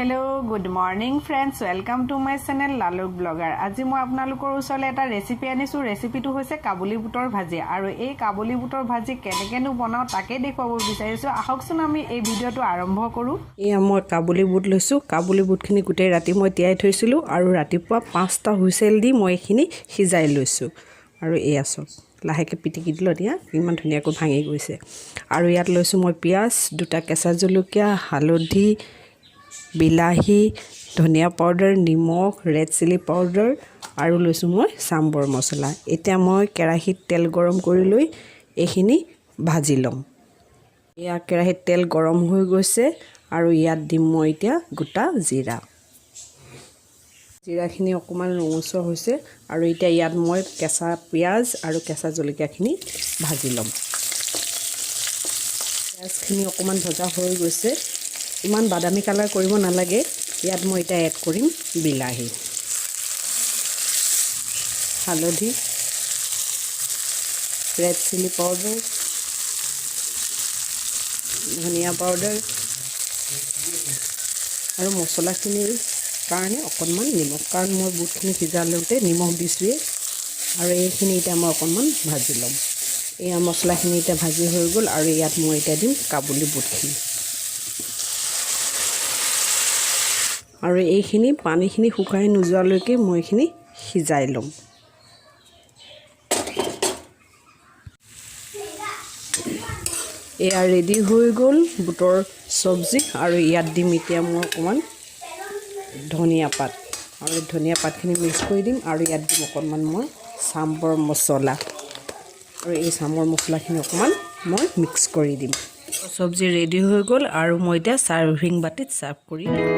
Hello, good morning friends. Welcome to my channel Laluk Blogger. আজি মই আপোনালোকৰ ওচৰলৈ এটা ৰেচিপি আনিছো। ৰেচিপিটো হৈছে কাবুলী বুটৰ ভাজি আৰু এই কাবুলী বুটৰ ভাজি কেনেকেনো বনাও তাকে দেখুৱাব বিচাৰিছো। আহকচোন আমি এই ভিডিওটো আৰম্ভ কৰো। এয়া মই কাবুলী বুট লৈছো। কাবুলী বুটখিনি গোটেই ৰাতি মই তিয়াই থৈছিলো আৰু ৰাতিপুৱা 5টা হুইসেল দি মই এখিনি সিজাই লৈছো আৰু এয়া সব লাহেকে পিটিকি দিলো দিয়া ইমান ধুনিয়াকৈ ভাঙি গৈছে আৰু ইয়াত লৈছো মই পিয়াজ দুটা কেঁচা জলকীয়া হালধি বিলাহি ধনিয়া পাউডাৰ নিমখ ৰেড চিলি পাউডাৰ আৰু লৈছো মই সাম্বৰ মছলা এতিয়া মই কেৰাহীত তেল গৰম কৰি লৈ এখিনি ভাজি লম ইয়া কেৰাহীত তেল গৰম হৈ গৈছে আৰু ইয়াত দিম মই এতিয়া গোটা জিৰা জিৰাখিনি অকমান ৰঙচুৱা হৈছে আৰু এতিয়া ইয়াত মই কেঁচা পিয়াজ আৰু কেঁচা জলকীয়াখিনি ভাজি লম পিয়াজখিনি অকমান ভজা হৈ গৈছে ইমান বাদামী কালাৰ কৰিব নালাগে ইয়াত মই এটা এড কৰিম বিলাহি হালধি ৰেড চিলি পাউডাৰ ধনিয়া পাউডাৰ আৰু মছলাখিনিৰ কাৰণে অকনমান নিমখ কাৰণ মই বুটখিনি সিজালতে নিমখ দিছোৱে আৰু এইখিনি এটা মই অকনমান ভাজি লম এই মছলাখিনি এটা ভাজি হৈ গল আৰু ইয়াত মই এটা দিম কাবুলী বুটখিনি আৰু এইখিনি পানীখিনি শুকাই নোযোৱালৈকে মই এইখিনি সিজাই লম এয়া ৰেডি হৈ গল বুটৰ সবজি আৰু ইয়াত দিম এতিয়া মই অকমান ধনিয়া পাত আৰু ধনিয়া পাতখিনি মিক্স কৰি দিম আৰু ইয়াত দিম অকনমান মই সাম্বৰ মছলা আৰু এই সাম্বৰ মছলাখিনি অকমান মই মিক্স কৰি দিম সবজি ৰেডি হৈ গল আৰু মই এতিয়া সাৰ্ভিং বাটিত সাৰ্ভ কৰি দিম